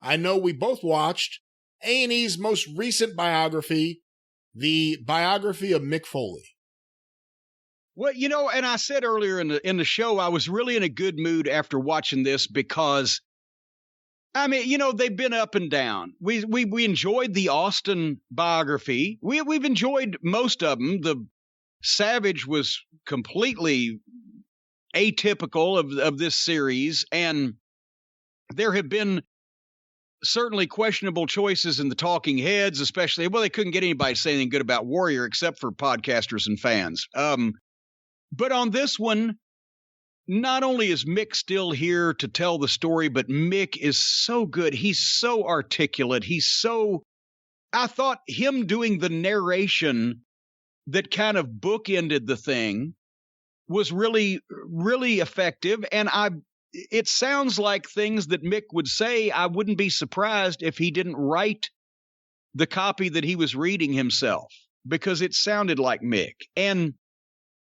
I know we both watched A&E's most recent biography, the biography of Mick Foley. Well, and I said earlier in the show, I was really in a good mood after watching this because, I mean, they've been up and down. We enjoyed the Austin biography. We've enjoyed most of them. The Savage was completely atypical of this series, and there have been certainly questionable choices in the talking heads, especially, well, they couldn't get anybody to say anything good about Warrior except for podcasters and fans. But on this one, not only is Mick still here to tell the story, but Mick is so good. He's so articulate. I thought him doing the narration that kind of bookended the thing was really, really effective. And it sounds like things that Mick would say. I wouldn't be surprised if he didn't write the copy that he was reading himself, because it sounded like Mick. And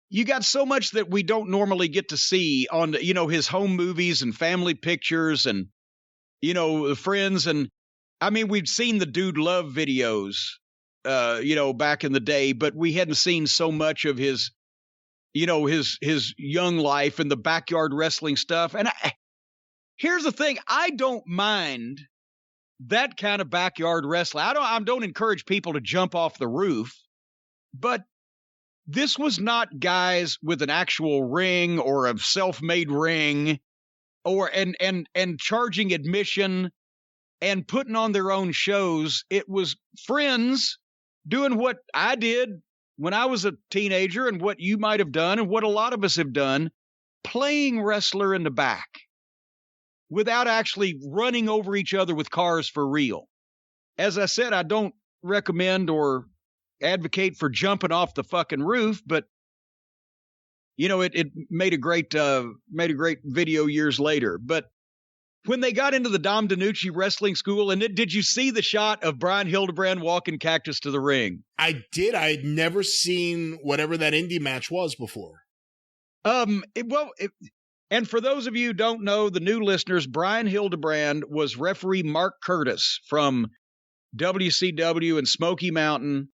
you got so much that we don't normally get to see on, his home movies and family pictures and, friends. And I mean, we'd seen the Dude Love videos, back in the day, but we hadn't seen so much of his young life and the backyard wrestling stuff. And here's the thing. I don't mind that kind of backyard wrestling. I don't encourage people to jump off the roof, but this was not guys with an actual ring or a self-made ring and charging admission and putting on their own shows. It was friends doing what I did when I was a teenager and what you might have done and what a lot of us have done, playing wrestler in the back without actually running over each other with cars for real. As I said, I don't recommend or advocate for jumping off the fucking roof, but it made a great video years later. But when they got into the Dom DiNucci wrestling school, and did you see the shot of Brian Hildebrand walking Cactus to the ring? I did. I had never seen whatever that indie match was before. And for those of you who don't know, the new listeners, Brian Hildebrand was referee Mark Curtis from WCW and Smoky Mountain.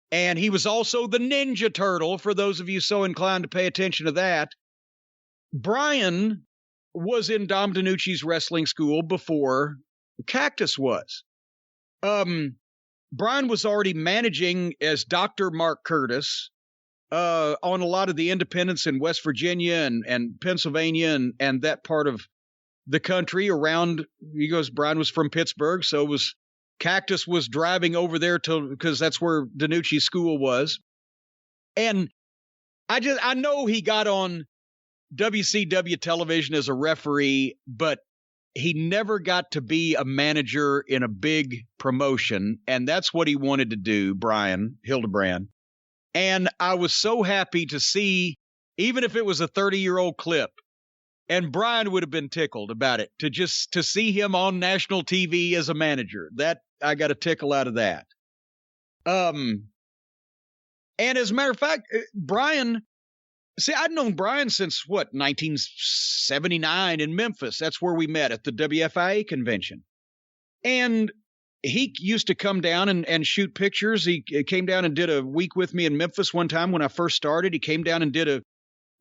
And he was also the Ninja Turtle, for those of you so inclined to pay attention to that. Brian was in Dom DiNucci's wrestling school before Cactus was. Brian was already managing as Dr. Mark Curtis on a lot of the independents in West Virginia and Pennsylvania and that part of the country around. He goes, Brian was from Pittsburgh, so Cactus was driving over there because that's where DiNucci's school was. And I know he got on WCW television as a referee, but he never got to be a manager in a big promotion. And that's what he wanted to do, Brian Hildebrand. And I was so happy to see, even if it was a 30-year-old clip, and Brian would have been tickled about it, to see him on national TV as a manager. That I got a tickle out of that. And as a matter of fact, Brian, I'd known Brian since 1979 in Memphis. That's where we met at the WFIA convention. And he used to come down and shoot pictures. He came down and did a week with me in Memphis one time when I first started. He came down and did a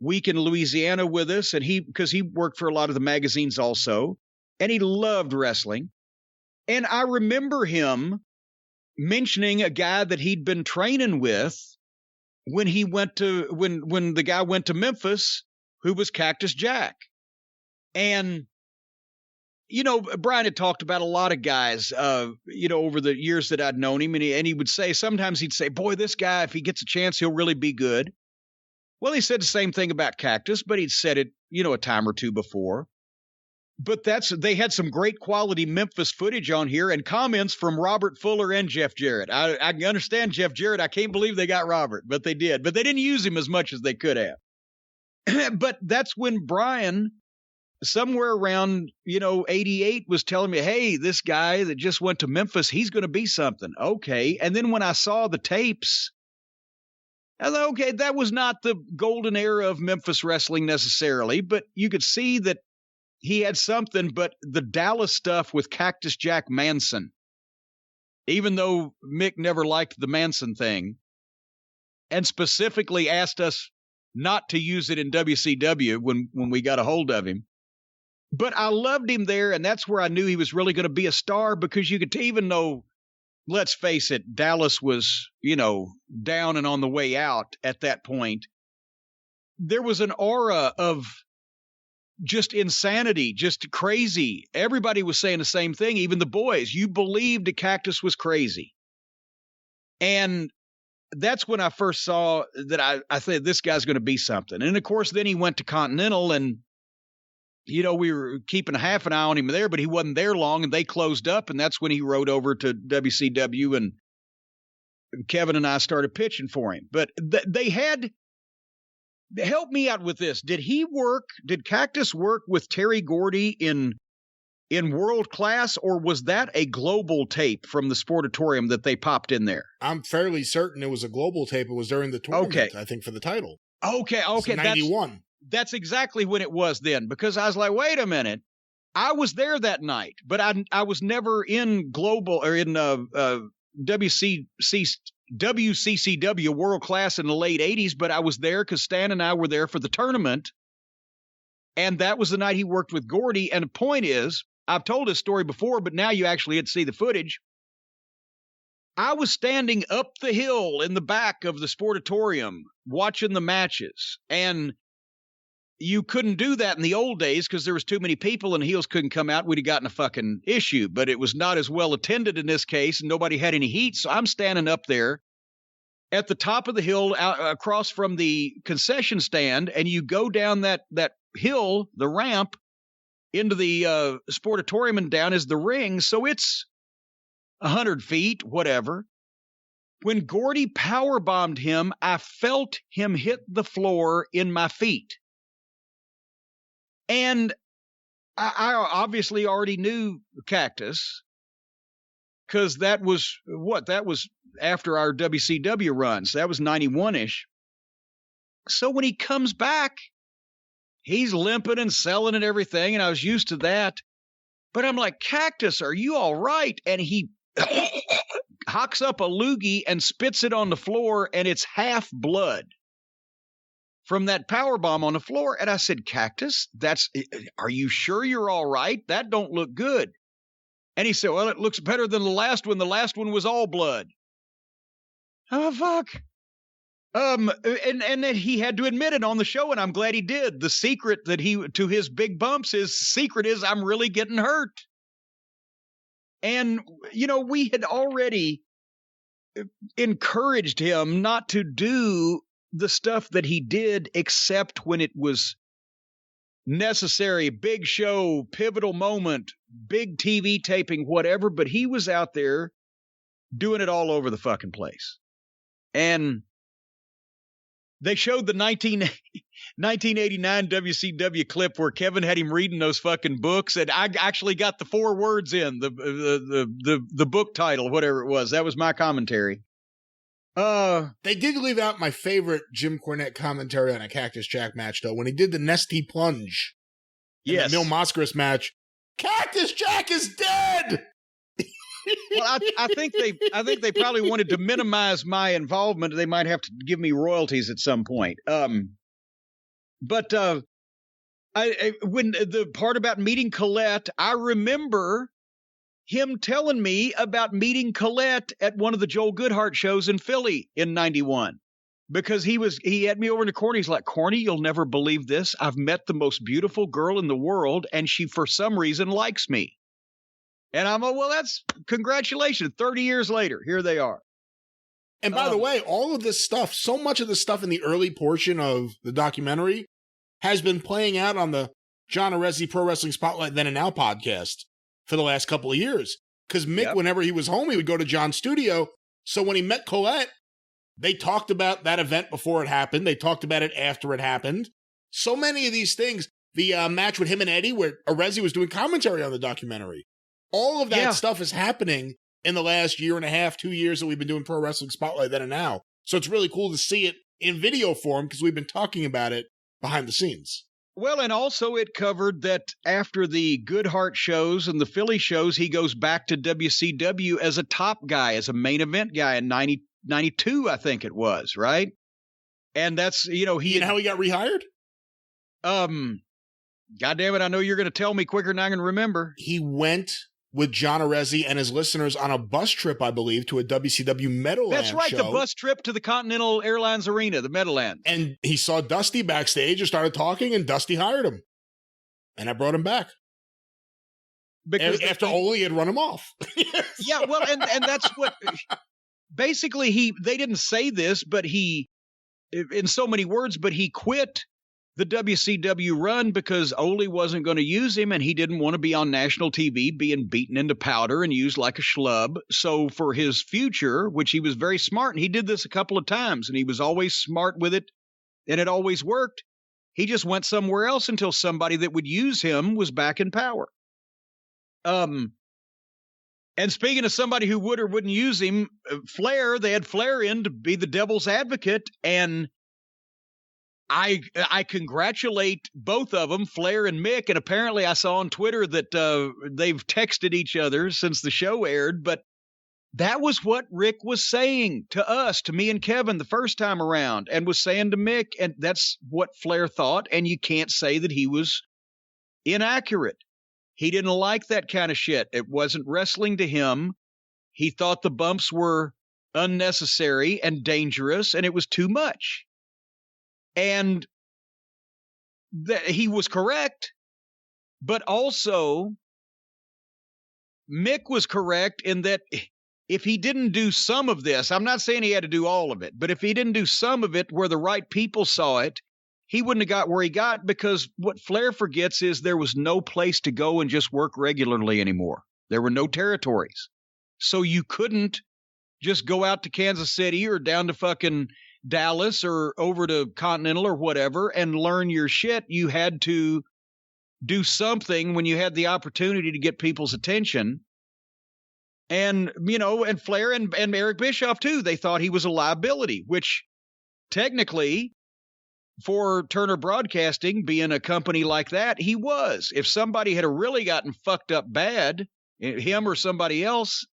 week in Louisiana with us, and because he worked for a lot of the magazines also, and he loved wrestling. And I remember him mentioning a guy that he'd been training with when the guy went to Memphis, who was Cactus Jack. And Brian had talked about a lot of guys over the years that I'd known him, and he would say, sometimes he'd say, boy, this guy, if he gets a chance, he'll really be good. Well, he said the same thing about Cactus, but he'd said it, a time or two before. But they had some great quality Memphis footage on here and comments from Robert Fuller and Jeff Jarrett. I can understand Jeff Jarrett. I can't believe they got Robert, but they did. But they didn't use him as much as they could have. But that's when Brian, somewhere around, 88, was telling me, hey, this guy that just went to Memphis, he's going to be something. Okay. And then when I saw the tapes, I thought, okay, that was not the golden era of Memphis wrestling necessarily, but you could see that he had something, but the Dallas stuff with Cactus Jack Manson, even though Mick never liked the Manson thing and specifically asked us not to use it in WCW when we got a hold of him. But I loved him there, and that's where I knew he was really going to be a star, because you could even though, let's face it, Dallas was, down and on the way out at that point, there was an aura of just insanity, just crazy. Everybody was saying the same thing, even the boys. You believed the Cactus was crazy. And that's when I first saw that I said, this guy's going to be something. And, of course, then he went to Continental, and, we were keeping half an eye on him there, but he wasn't there long, and they closed up, and that's when he rode over to WCW, and Kevin and I started pitching for him. But they had... Help me out with this. Did Cactus work with Terry Gordy in World Class, or was that a global tape from the Sportatorium that they popped in there? I'm fairly certain it was a global tape. It was during the tournament, I think, for the title. Okay. 91. That's exactly when it was then, because I was like, wait a minute. I was there that night, but I was never in global or in WCCW World Class in the late 80s, but I was there because Stan and I were there for the tournament, and that was the night he worked with Gordy. And the point is, I've told this story before, but now you actually had to see the footage. I was standing up the hill in the back of the Sportatorium watching the matches, and you couldn't do that in the old days because there was too many people and heels couldn't come out. We'd have gotten a fucking issue, but it was not as well attended in this case, and nobody had any heat. So I'm standing up there at the top of the hill across from the concession stand, and you go down that hill, the ramp, into the Sportatorium, and down is the ring. So it's 100 feet, whatever. When Gordy powerbombed him, I felt him hit the floor in my feet. And I obviously already knew Cactus, because that was after our WCW runs. That was 91-ish. So when he comes back, he's limping and selling and everything, and I was used to that. But I'm like, Cactus, are you all right? And he hocks up a loogie and spits it on the floor, and it's half blood from that power bomb on the floor. And I said, Cactus, are you sure you're all right? That don't look good. And he said, well, it looks better than the last one. The last one was all blood. Oh, fuck. And then he had to admit it on the show, and I'm glad he did. The secret to his big bumps is I'm really getting hurt. And, we had already encouraged him not to do the stuff that he did, except when it was necessary, big show, pivotal moment, big TV taping, whatever. But he was out there doing it all over the fucking place. And they showed the 1989 WCW clip where Kevin had him reading those fucking books, and I actually got the 4 words in the book title, whatever it was. That was my commentary. They did leave out my favorite Jim Cornette commentary on a Cactus Jack match, though, when he did the Nesty Plunge. Yes. The Mil Mascaras match. Cactus Jack is dead! Well, I think they probably wanted to minimize my involvement. They might have to give me royalties at some point. When the part about meeting Colette, I remember him telling me about meeting Colette at one of the Joel Goodhart shows in Philly in 91. Because he had me over in the corner. He's like, Corny, you'll never believe this. I've met the most beautiful girl in the world, and she, for some reason, likes me. And I'm like, well, that's congratulations. 30 years later, here they are. And by the way, all of this stuff, so much of the stuff in the early portion of the documentary has been playing out on the John Arezzi Pro Wrestling Spotlight Then and Now podcast for the last couple of years. Because Mick, whenever he was home, he would go to John's studio. So when he met Colette, they talked about that event before it happened. They talked about it after it happened. So many of these things, the match with him and Eddie, where Arezzi was doing commentary on the documentary. All of that stuff is happening in the last year and a half, 2 years that we've been doing Pro Wrestling Spotlight Then and Now. So it's really cool to see it in video form because we've been talking about it behind the scenes. Well, and also it covered that after the Goodhart shows and the Philly shows, he goes back to WCW as a top guy, as a main event guy in 92, I think it was, right? And that's, You know how he got rehired? God damn it, I know you're going to tell me quicker than I can remember. He went with John Arezzi and his listeners on a bus trip, I believe, to a WCW Meadowlands That's right, show. the bus trip to the Continental Airlines Arena, the Meadowlands. And he saw Dusty backstage and started talking, and Dusty hired him. And I brought him back. Because after Ole had run him off. Yeah, well, and that's what... Basically, they didn't say this, but he, in so many words, but he quit the WCW run because Ole wasn't going to use him and he didn't want to be on national TV being beaten into powder and used like a schlub. So for his future, which he was very smart, and he did this a couple of times and he was always smart with it and it always worked, he just went somewhere else until somebody that would use him was back in power. And speaking of somebody who would or wouldn't use him, Flair, they had Flair in to be the devil's advocate, and I congratulate both of them, Flair and Mick, and apparently I saw on Twitter that they've texted each other since the show aired, but that was what Rick was saying to us, to me and Kevin the first time around, and was saying to Mick, and that's what Flair thought, and you can't say that he was inaccurate. He didn't like that kind of shit. It wasn't wrestling to him. He thought the bumps were unnecessary and dangerous, and it was too much. And he was correct, but also Mick was correct in that if he didn't do some of this, I'm not saying he had to do all of it, but if he didn't do some of it where the right people saw it, he wouldn't have got where he got, because what Flair forgets is there was no place to go and just work regularly anymore. There were no territories. So you couldn't just go out to Kansas City or down to fucking Dallas or over to Continental or whatever and learn your shit. You had to do something when you had the opportunity to get people's attention. And, and Flair and Eric Bischoff too, they thought he was a liability, which technically for Turner Broadcasting being a company like that, he was. If somebody had really gotten fucked up bad, him or somebody else,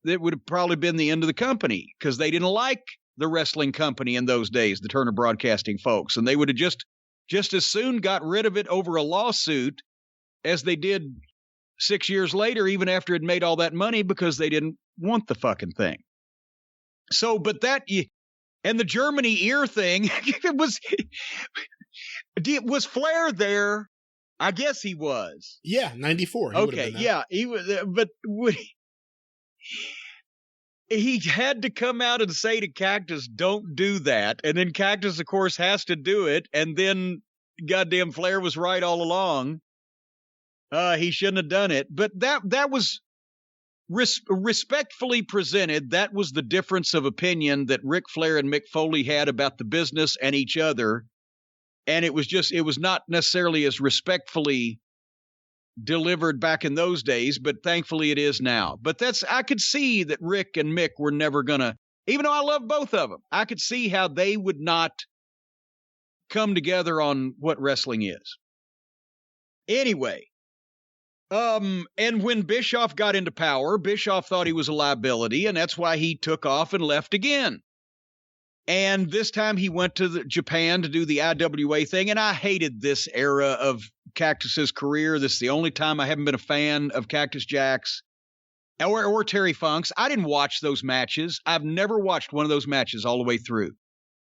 that would have probably been the end of the company, because they didn't like the wrestling company in those days, the Turner Broadcasting folks, and they would have just as soon got rid of it over a lawsuit as they did 6 years later, even after it made all that money, because they didn't want the fucking thing. So, but and the Germany ear thing, was Flair there? I guess he was. Yeah, 94. Okay, yeah, he was, but he had to come out and say to Cactus, don't do that. And then Cactus, of course, has to do it. And then goddamn Flair was right all along. He shouldn't have done it. But that was respectfully presented. That was the difference of opinion that Ric Flair and Mick Foley had about the business and each other. And it was not necessarily as respectfully delivered back in those days, but thankfully it is now. But I could see that Rick and Mick were never gonna, even though I love both of them, I could see how they would not come together on what wrestling is. Anyway, and when Bischoff got into power, Bischoff thought he was a liability, and that's why he took off and left again. And this time he went to Japan to do the IWA thing, and I hated this era of Cactus's career. This is the only time I haven't been a fan of Cactus Jack's or Terry Funk's. I didn't watch those matches. I've never watched one of those matches all the way through.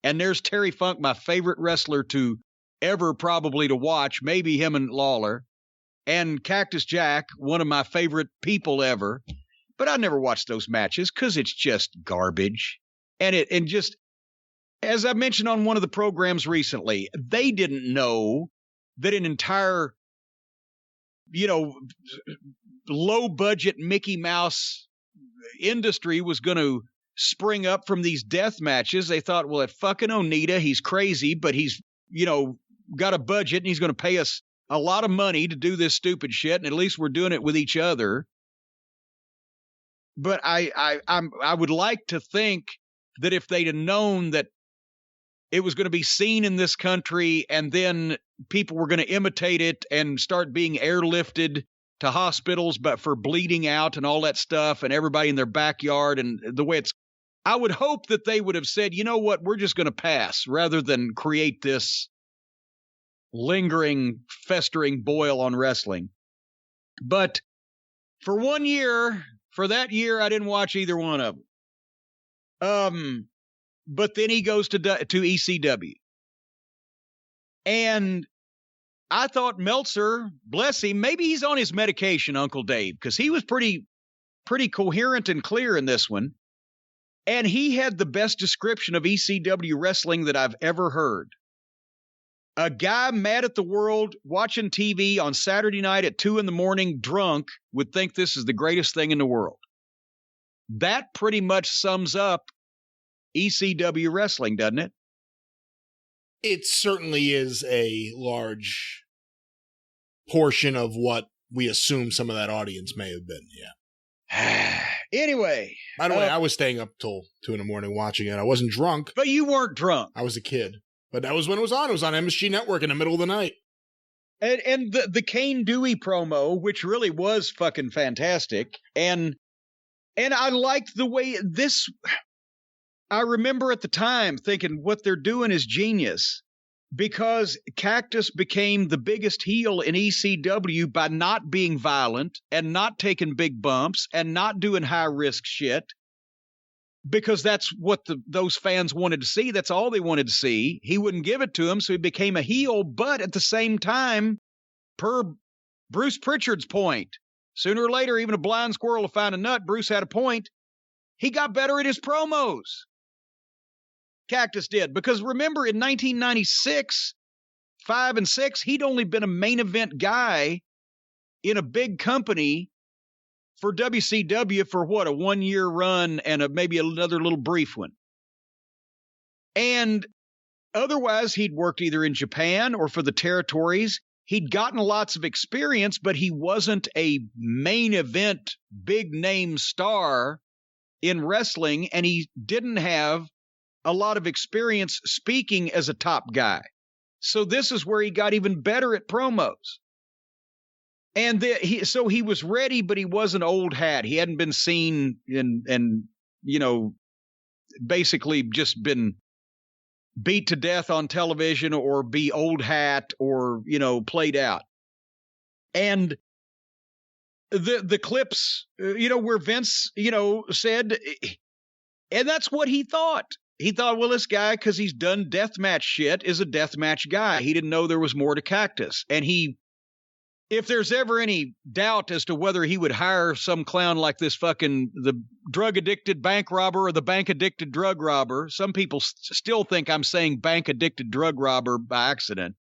And there's Terry Funk, my favorite wrestler to ever probably to watch, maybe him and Lawler. And Cactus Jack, one of my favorite people ever. But I never watched those matches because it's just garbage. And just, as I mentioned on one of the programs recently, they didn't know that an entire, low budget Mickey Mouse industry was going to spring up from these death matches. They thought, well, at fucking Onita, he's crazy, but he's, got a budget and he's going to pay us a lot of money to do this stupid shit. And at least we're doing it with each other. But I would like to think that if they'd have known that it was going to be seen in this country, and then people were going to imitate it and start being airlifted to hospitals, but for bleeding out and all that stuff, and everybody in their backyard, and the way it's, I would hope that they would have said, you know what, we're just going to pass rather than create this lingering, festering boil on wrestling. But for that year, I didn't watch either one of them. But then he goes to ECW. And I thought Meltzer, bless him, maybe he's on his medication, Uncle Dave, because he was pretty coherent and clear in this one. And he had the best description of ECW wrestling that I've ever heard. A guy mad at the world watching TV on Saturday night at 2 a.m, drunk, would think this is the greatest thing in the world. That pretty much sums up ECW wrestling, doesn't it? It certainly is a large portion of what we assume some of that audience may have been, yeah. Anyway. By the way, I was staying up till 2 a.m. watching it. I wasn't drunk. But you weren't drunk. I was a kid. But that was when it was on. It was on MSG Network in the middle of the night. And the Kane Dewey promo, which really was fucking fantastic. And I liked the way this... I remember at the time thinking what they're doing is genius, because Cactus became the biggest heel in ECW by not being violent and not taking big bumps and not doing high-risk shit, because that's what those fans wanted to see. That's all they wanted to see. He wouldn't give it to them, so he became a heel. But at the same time, per Bruce Pritchard's point, sooner or later, even a blind squirrel will find a nut. Bruce had a point. He got better at his promos. Cactus did. Because remember, in 1996, 5 and 6, he'd only been a main event guy in a big company for WCW for what, a 1-year run and maybe another little brief one. And otherwise, he'd worked either in Japan or for the territories. He'd gotten lots of experience, but he wasn't a main event, big name star in wrestling, and he didn't have a lot of experience speaking as a top guy. So this is where he got even better at promos. And so he was ready, but he wasn't old hat. He hadn't been seen and basically just been beat to death on television or be old hat or, played out. And the clips, where Vince, said, and that's what he thought. He thought, well, this guy, because he's done deathmatch shit, is a deathmatch guy. He didn't know there was more to Cactus. And if there's ever any doubt as to whether he would hire some clown like this the drug-addicted bank robber or the bank-addicted drug robber, some people still think I'm saying bank-addicted drug robber by accident.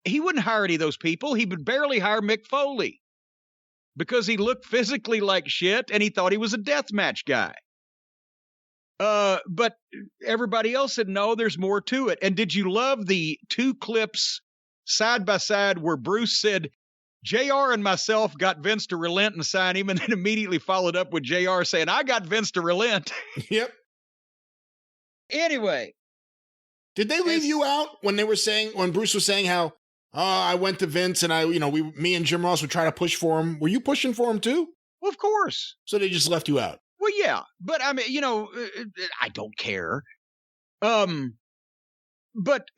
He wouldn't hire any of those people. He would barely hire Mick Foley because he looked physically like shit and he thought he was a deathmatch guy. But everybody else said, no, there's more to it. And did you love the 2 clips side by side where Bruce said, JR and myself got Vince to relent and sign him, and then immediately followed up with JR saying, I got Vince to relent. Yep. Anyway. Did they leave you out when Bruce was saying how, I went to Vince and me and Jim Ross would try to push for him. Were you pushing for him too? Well, of course. So they just left you out. Well, yeah, but I mean, I don't care. But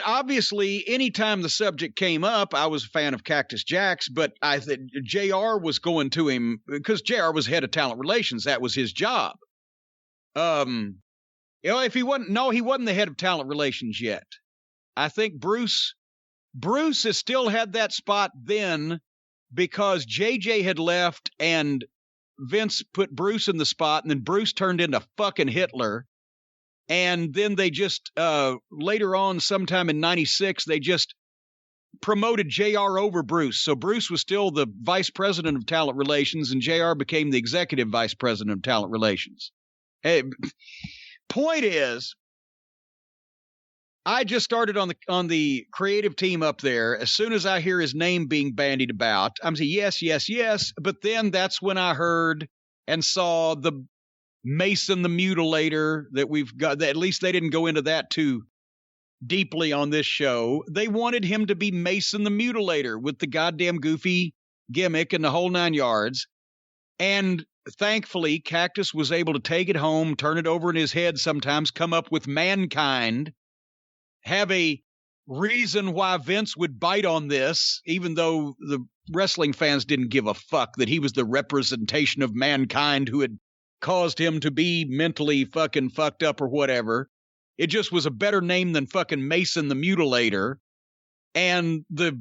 obviously, anytime the subject came up, I was a fan of Cactus Jack's, but I think JR was going to him because JR was head of talent relations. That was his job. If he wasn't the head of talent relations yet. I think Bruce has still had that spot then because JJ had left and Vince put Bruce in the spot, and then Bruce turned into fucking Hitler. And then they just, later on, sometime in 96, they just promoted JR over Bruce. So Bruce was still the vice president of talent relations, and JR became the executive vice president of talent relations. Hey, point is, I just started on the creative team up there. As soon as I hear his name being bandied about, I'm saying yes, yes, yes. But then that's when I heard and saw the Mason the Mutilator that we've got. At least they didn't go into that too deeply on this show. They wanted him to be Mason the Mutilator with the goddamn goofy gimmick and the whole 9 yards. And thankfully, Cactus was able to take it home, turn it over in his head sometimes, come up with Mankind, have a reason why Vince would bite on this, even though the wrestling fans didn't give a fuck that he was the representation of Mankind who had caused him to be mentally fucking fucked up or whatever. It just was a better name than fucking Mason the Mutilator. And the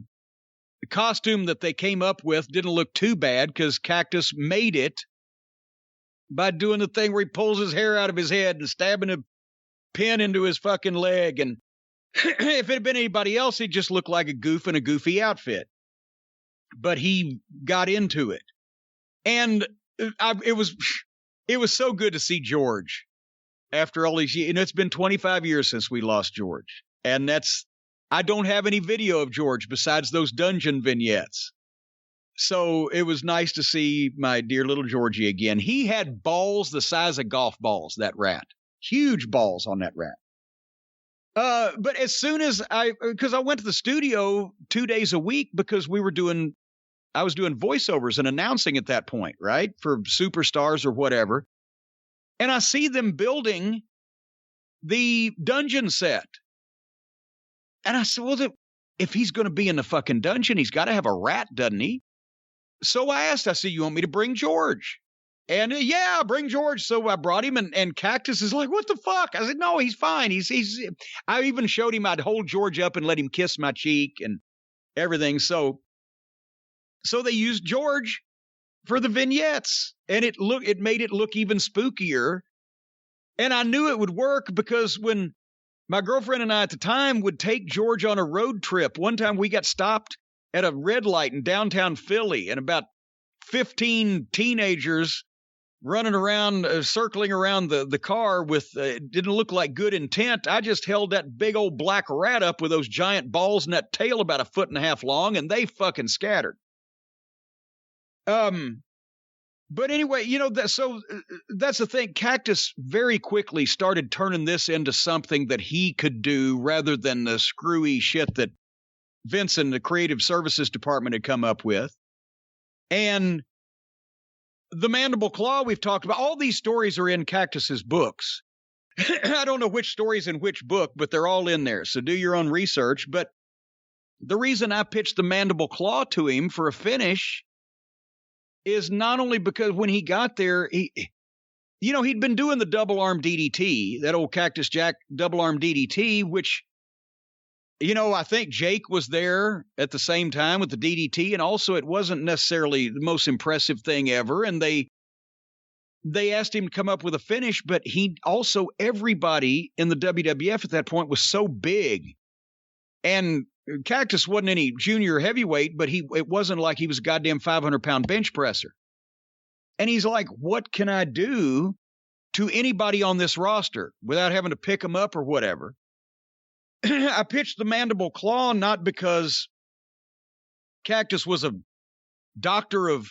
costume that they came up with didn't look too bad because Cactus made it by doing the thing where he pulls his hair out of his head and stabbing a pin into his fucking leg. And if it had been anybody else, he'd just look like a goof in a goofy outfit. But he got into it. And it was so good to see George after all these years. You know, it's been 25 years since we lost George. And I don't have any video of George besides those dungeon vignettes. So it was nice to see my dear little Georgie again. He had balls the size of golf balls, that rat. Huge balls on that rat. But as soon as because I went to the studio 2 days a week because I was doing voiceovers and announcing at that point, right? For Superstars or whatever. And I see them building the dungeon set. And I said, well, if he's going to be in the fucking dungeon, he's got to have a rat, doesn't he? So I asked, I said, you want me to bring George? And yeah, bring George. So I brought him and Cactus is like, what the fuck? I said, no, he's fine. I even showed him I'd hold George up and let him kiss my cheek and everything. So they used George for the vignettes and it made it look even spookier. And I knew it would work because when my girlfriend and I at the time would take George on a road trip, one time we got stopped at a red light in downtown Philly and about 15 teenagers running around, circling around the car with, didn't look like good intent. I just held that big old black rat up with those giant balls and that tail about 1.5 feet long, and they fucking scattered. But anyway, you know, that's the thing. Cactus very quickly started turning this into something that he could do rather than the screwy shit that Vince and the creative services department had come up with. And the mandible claw we've talked about, all these stories are in Cactus's books. I don't know which story's in which book, but they're all in there. So do your own research. But the reason I pitched the mandible claw to him for a finish is not only because when he got there, he'd been doing the double arm DDT, that old Cactus Jack double arm DDT, which, I think Jake was there at the same time with the DDT. And also it wasn't necessarily the most impressive thing ever. And they asked him to come up with a finish, but everybody in the WWF at that point was so big. And Cactus wasn't any junior heavyweight, but it wasn't like he was a goddamn 500-pound bench presser. And he's like, what can I do to anybody on this roster without having to pick them up or whatever? I pitched the mandible claw not because Cactus was a doctor of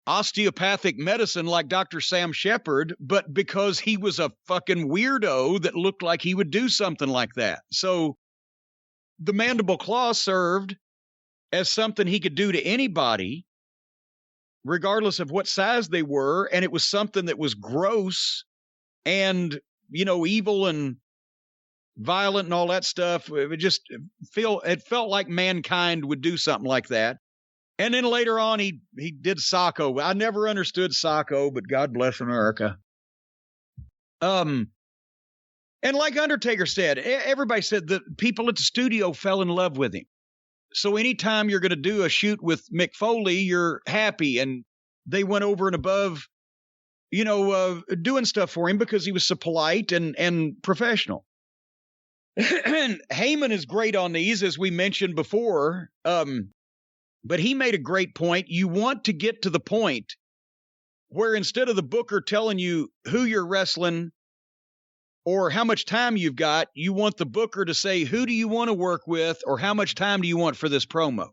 osteopathic medicine like Dr. Sam Shepard, but because he was a fucking weirdo that looked like he would do something like that. So the mandible claw served as something he could do to anybody, regardless of what size they were. And it was something that was gross and, evil and violent and all that stuff. It felt like Mankind would do something like that. And then later on, he did Sacco. I never understood Sacco, but God bless America. And like Undertaker said, everybody said that people at the studio fell in love with him. So anytime you're going to do a shoot with Mick Foley, you're happy. And they went over and above, doing stuff for him because he was so polite and professional. And Heyman is great on these, as we mentioned before. But he made a great point. You want to get to the point where instead of the booker telling you who you're wrestling or how much time you've got, you want the booker to say, who do you want to work with or how much time do you want for this promo?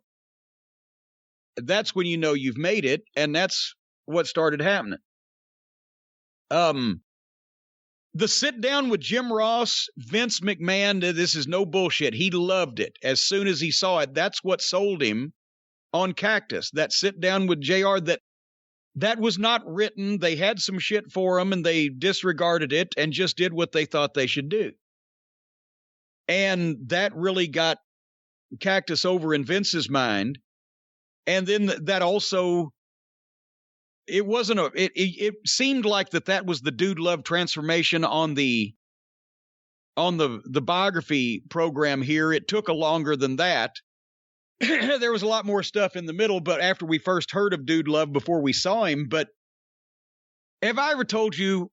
That's when you know you've made it, and that's what started happening. The sit down with Jim Ross, Vince McMahon, this is no bullshit. He loved it. As soon as he saw it, that's what sold him on Cactus. That sit down with JR, that was not written. They had some shit for him and they disregarded it and just did what they thought they should do. And that really got Cactus over in Vince's mind. And then that also, it seemed like that was the Dude Love transformation on the biography program here. It took a longer than that. There was a lot more stuff in the middle, but after we first heard of Dude Love before we saw him. But have I ever told you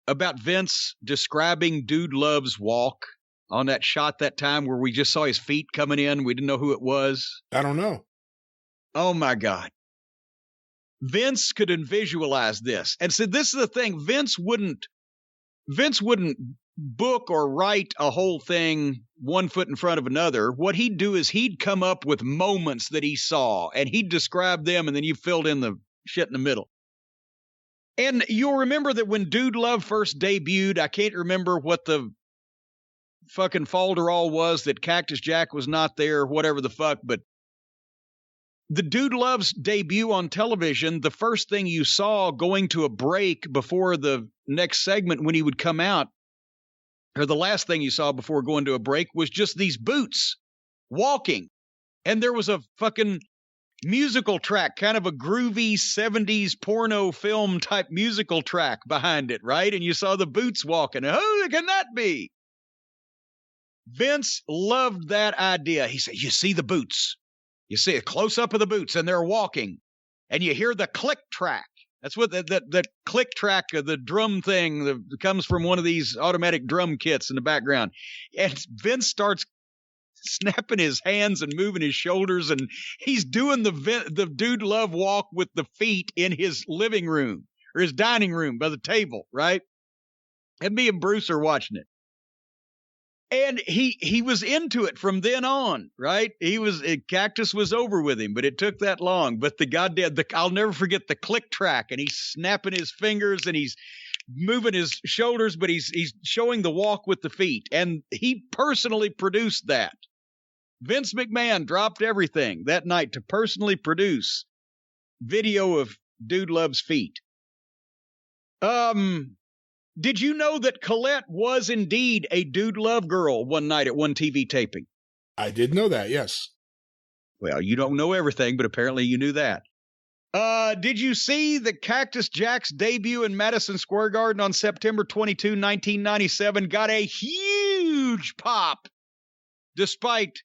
about Vince describing Dude Love's walk on that shot that time where we just saw his feet coming in? We didn't know who it was. I don't know. Oh my God. Vince could visualize this. And so this is the thing. Vince wouldn't book or write a whole thing one foot in front of another. What he'd do is he'd come up with moments that he saw and he'd describe them, and then you filled in the shit in the middle. And you'll remember that when Dude Love first debuted, I can't remember what the fucking falderall was, that Cactus Jack was not there, whatever the fuck, but the Dude Love's debut on television, the first thing you saw going to a break before the next segment when he would come out, or the last thing you saw before going to a break, was just these boots walking. And there was a fucking musical track, kind of a groovy 70s porno film type musical track behind it, right? And you saw the boots walking. Who can that be? Vince loved that idea. He said, you see the boots. You see a close-up of the boots, and they're walking. And you hear the click track. That's what the click track of the drum thing that comes from one of these automatic drum kits in the background. And Vince starts snapping his hands and moving his shoulders, and he's doing the Dude Love walk with the feet in his living room or his dining room by the table, right? And me and Bruce are watching it. And he was into it from then on, right? Cactus was over with him, but it took that long. But I'll never forget the click track, and he's snapping his fingers and he's moving his shoulders, but he's showing the walk with the feet. And he personally produced that. Vince McMahon dropped everything that night to personally produce video of Dude Love's feet. Did you know that Colette was indeed a Dude Love girl one night at one TV taping? I did know that, yes. Well, you don't know everything, but apparently you knew that. Did you see the Cactus Jack's debut in Madison Square Garden on September 22, 1997? Got a huge pop, despite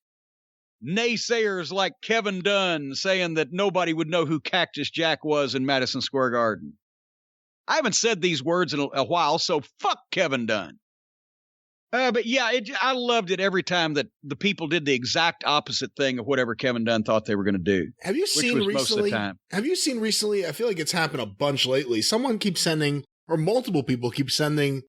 naysayers like Kevin Dunn saying that nobody would know who Cactus Jack was in Madison Square Garden. I haven't said these words in a while, so fuck Kevin Dunn. But yeah, I loved it every time that the people did the exact opposite thing of whatever Kevin Dunn thought they were going to do. Have you seen recently? Most of the time. Have you seen recently? I feel like it's happened a bunch lately. Someone keeps sending, or multiple people keep sending,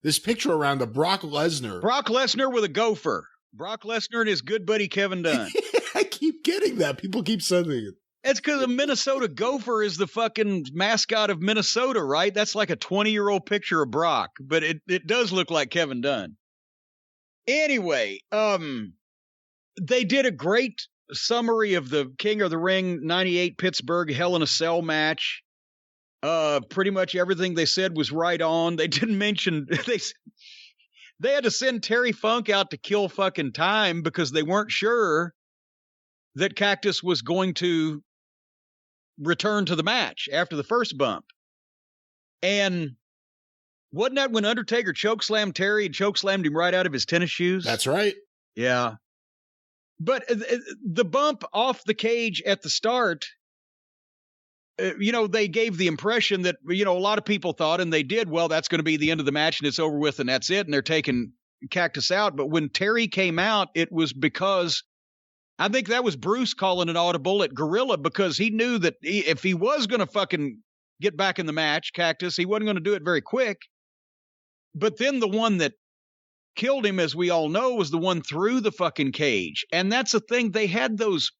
this picture around of Brock Lesnar. Brock Lesnar with a gopher. Brock Lesnar and his good buddy Kevin Dunn. I keep getting that. People keep sending it. It's because a Minnesota Gopher is the fucking mascot of Minnesota, right? That's like a 20-year-old picture of Brock, but it does look like Kevin Dunn. Anyway, they did a great summary of the King of the Ring 98 Pittsburgh Hell in a Cell match. Pretty much everything they said was right on. They didn't mention they had to send Terry Funk out to kill fucking time because they weren't sure that Cactus was going to return to the match after the first bump. And wasn't that when Undertaker chokeslammed Terry and chokeslammed him right out of his tennis shoes? That's right. Yeah. But the bump off the cage at the start, they gave the impression that, a lot of people thought, and they did, well, that's going to be the end of the match and it's over with and that's it. And they're taking Cactus out. But when Terry came out, it was because I think that was Bruce calling an audible at Gorilla, because he knew that if he was going to fucking get back in the match, Cactus, he wasn't going to do it very quick. But then the one that killed him, as we all know, was the one through the fucking cage. And that's the thing. They had those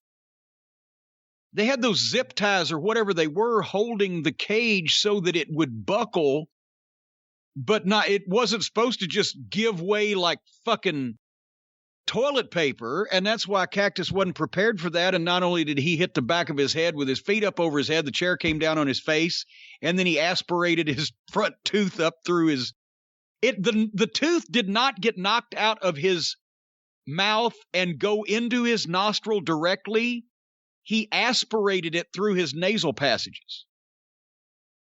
zip ties or whatever they were holding the cage so that it would buckle but it wasn't supposed to just give way like fucking toilet paper, and that's why Cactus wasn't prepared for that. And not only did he hit the back of his head with his feet up over his head, the chair came down on his face, and then he aspirated his front tooth up through his... The tooth did not get knocked out of his mouth and go into his nostril directly. He aspirated it through his nasal passages.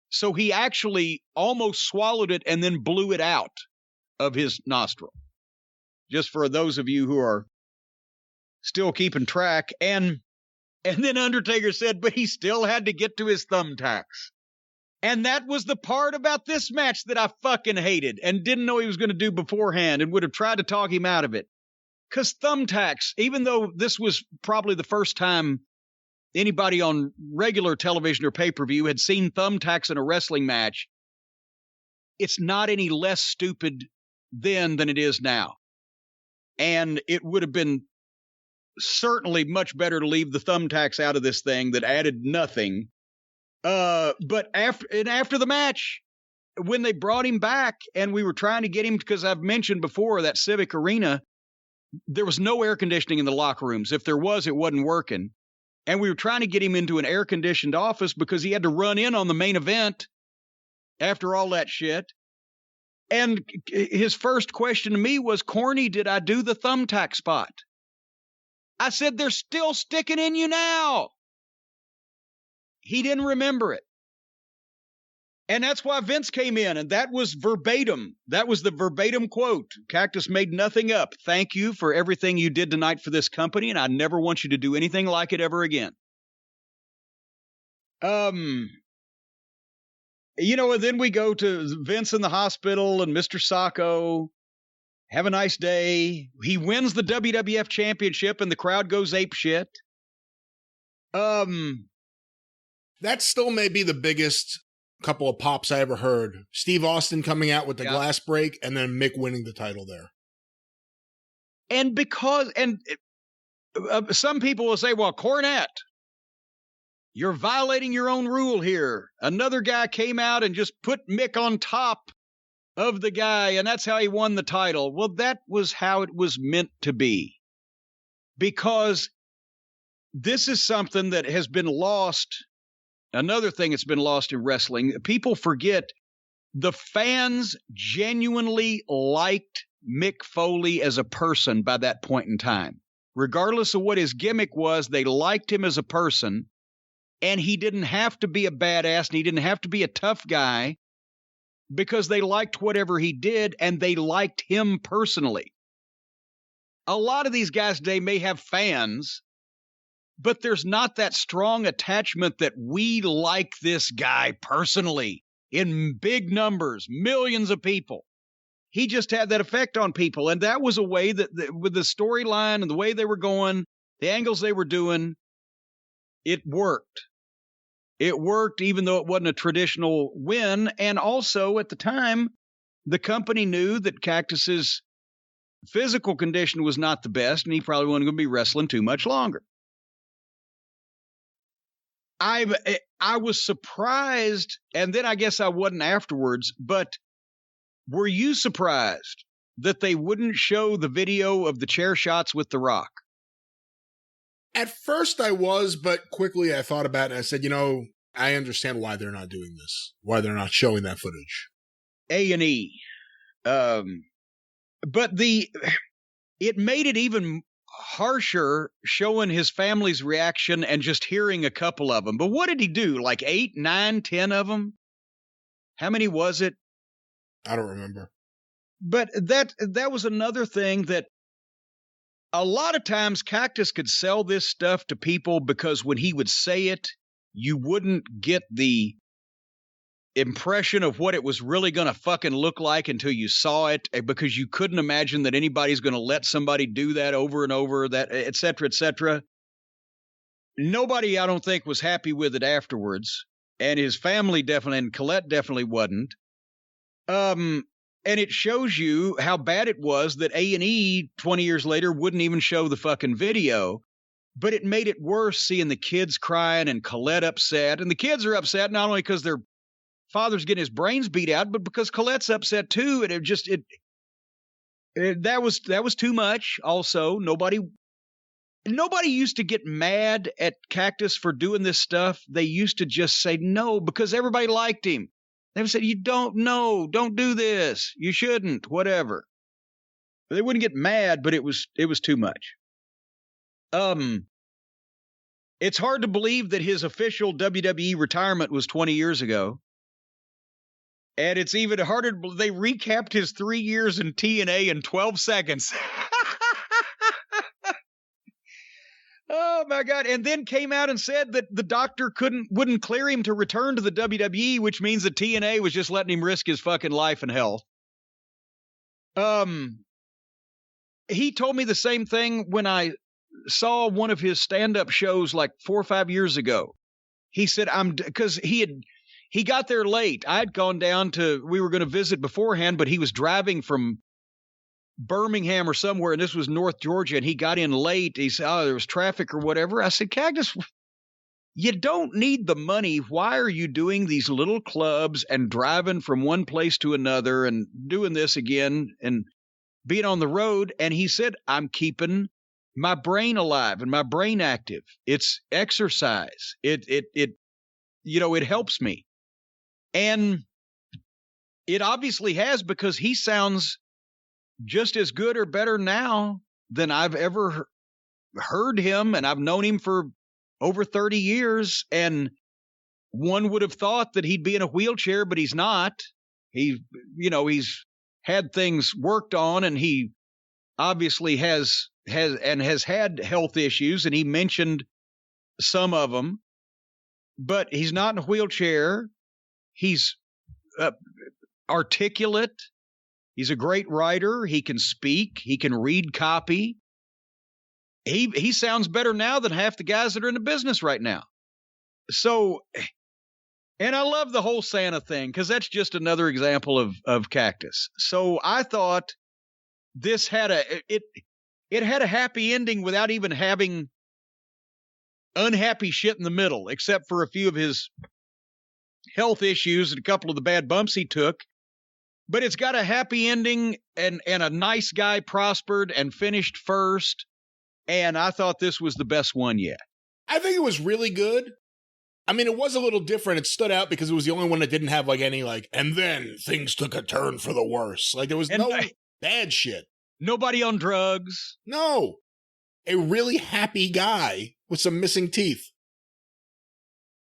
So he actually almost swallowed it and then blew it out of his nostril. Just for those of you who are still keeping track. And then Undertaker said, but he still had to get to his thumbtacks. And that was the part about this match that I fucking hated and didn't know he was going to do beforehand and would have tried to talk him out of it. Because thumbtacks, even though this was probably the first time anybody on regular television or pay-per-view had seen thumbtacks in a wrestling match, it's not any less stupid then than it is now. And it would have been certainly much better to leave the thumbtacks out of this thing that added nothing. But after the match, when they brought him back and we were trying to get him, because I've mentioned before that Civic Arena, there was no air conditioning in the locker rooms. If there was, it wasn't working. And we were trying to get him into an air-conditioned office because he had to run in on the main event after all that shit. And his first question to me was, Corny, did I do the thumbtack spot? I said, they're still sticking in you now. He didn't remember it. And that's why Vince came in, and that was verbatim. That was the verbatim quote. Cactus made nothing up. Thank you for everything you did tonight for this company, and I never want you to do anything like it ever again. You know, and then we go to Vince in the hospital and Mr. Sacco. Have a nice day. He wins the WWF Championship, and the crowd goes apeshit. That still may be the biggest couple of pops I ever heard. Steve Austin coming out with the glass break, and then Mick winning the title there. And some people will say, well, Cornette, you're violating your own rule here. Another guy came out and just put Mick on top of the guy, and that's how he won the title. Well, that was how it was meant to be. Because this is something that has been lost. Another thing that's been lost in wrestling, people forget the fans genuinely liked Mick Foley as a person by that point in time. Regardless of what his gimmick was, they liked him as a person, and he didn't have to be a badass, and he didn't have to be a tough guy, because they liked whatever he did, and they liked him personally. A lot of these guys today may have fans, but there's not that strong attachment that we like this guy personally in big numbers, millions of people. He just had that effect on people. And that was a way that with the storyline and the way they were going, the angles they were doing, it worked. It worked even though it wasn't a traditional win. And also at the time, the company knew that Cactus's physical condition was not the best, and he probably wasn't going to be wrestling too much longer. I was surprised, and then I guess I wasn't afterwards, but were you surprised that they wouldn't show the video of the chair shots with The Rock? At first I was, but quickly I thought about it and I said, I understand why they're not doing this, why they're not showing that footage. A&E. But it made it even harsher showing his family's reaction and just hearing a couple of them. But what did he do? Like 8, 9, 10 of them? How many was it? I don't remember. But that was another thing that a lot of times Cactus could sell this stuff to people because when he would say it, you wouldn't get the impression of what it was really going to fucking look like until you saw it, because you couldn't imagine that anybody's going to let somebody do that over and over, that et cetera, et cetera. Nobody, I don't think, was happy with it afterwards, and his family definitely, and Colette definitely wasn't. And it shows you how bad it was that A&E 20 years later wouldn't even show the fucking video, but it made it worse seeing the kids crying and Colette upset, and the kids are upset not only because they're father's getting his brains beat out, but because Colette's upset too, and that was too much. Also, nobody used to get mad at Cactus for doing this stuff. They used to just say no because everybody liked him. They would say, "You don't do this. You shouldn't, whatever." They wouldn't get mad, but it was too much. It's hard to believe that his official WWE retirement was 20 years ago. And it's even harder to believe they recapped his 3 years in TNA in 12 seconds. Oh my God. And then came out and said that the doctor wouldn't clear him to return to the WWE, which means that TNA was just letting him risk his fucking life and health. He told me the same thing when I saw one of his stand-up shows like 4 or 5 years ago. He said, because he got there late. I'd gone down we were going to visit beforehand, but he was driving from Birmingham or somewhere, and this was North Georgia, and he got in late. He said, there was traffic or whatever. I said, Cactus, you don't need the money. Why are you doing these little clubs and driving from one place to another and doing this again and being on the road? And he said, I'm keeping my brain alive and my brain active. It's exercise. It helps me. And it obviously has, because he sounds just as good or better now than I've ever heard him. And I've known him for over 30 years. And one would have thought that he'd be in a wheelchair, but he's not. He's had things worked on, and he obviously has had health issues, and he mentioned some of them, but he's not in a wheelchair. He's articulate. He's a great writer. He can speak. He can read copy. He sounds better now than half the guys that are in the business right now. So, and I love the whole Santa thing, because that's just another example of Cactus. So I thought this had it had a happy ending without even having unhappy shit in the middle, except for a few of his health issues and a couple of the bad bumps he took. But it's got a happy ending, and a nice guy prospered and finished first. And I thought this was the best one yet. I think it was really good. I mean, it was a little different. It stood out because it was the only one that didn't have any and then things took a turn for the worse. There was no bad shit. Nobody on drugs. No. A really happy guy with some missing teeth.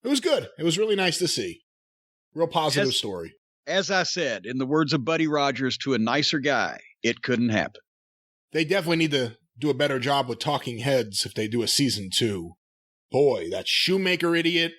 It was good. It was really nice to see. Real positive story. As I said, in the words of Buddy Rogers, to a nicer guy, it couldn't happen. They definitely need to do a better job with talking heads if they do a season 2. Boy, that Shoemaker idiot.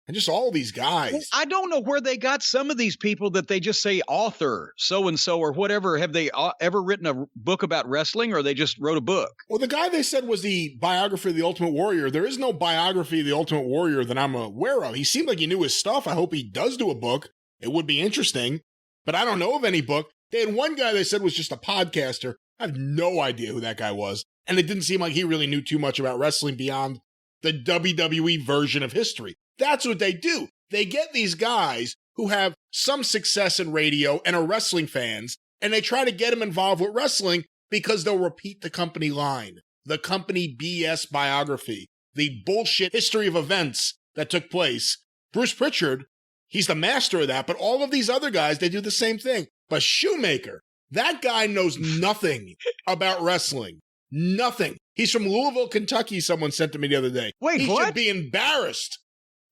And just all these guys. I don't know where they got some of these people that they just say author, so-and-so, or whatever. Have they ever written a book about wrestling, or they just wrote a book? Well, the guy they said was the biography of the Ultimate Warrior. There is no biography of the Ultimate Warrior that I'm aware of. He seemed like he knew his stuff. I hope he does do a book. It would be interesting. But I don't know of any book. They had one guy they said was just a podcaster. I have no idea who that guy was. And it didn't seem like he really knew too much about wrestling beyond the WWE version of history. That's what they do. They get these guys who have some success in radio and are wrestling fans, and they try to get them involved with wrestling because they'll repeat the company line, the company BS biography, the bullshit history of events that took place. Bruce Pritchard, he's the master of that, but all of these other guys, they do the same thing. But Shoemaker, that guy knows nothing about wrestling. Nothing. He's from Louisville, Kentucky, someone sent to me the other day. Wait, he what? should be embarrassed.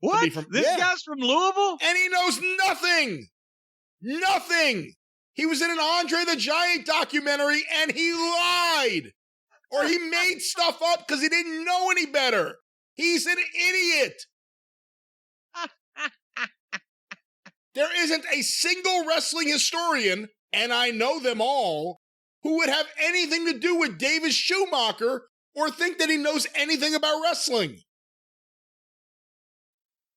What? This guy's from Louisville? And he knows nothing. Nothing. He was in an Andre the Giant documentary and he lied. Or he made stuff up because he didn't know any better. He's an idiot. There isn't a single wrestling historian, and I know them all, who would have anything to do with Davis Schumacher or think that he knows anything about wrestling.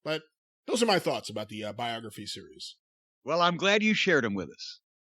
But those are my thoughts about the biography series. Well, I'm glad you shared them with us.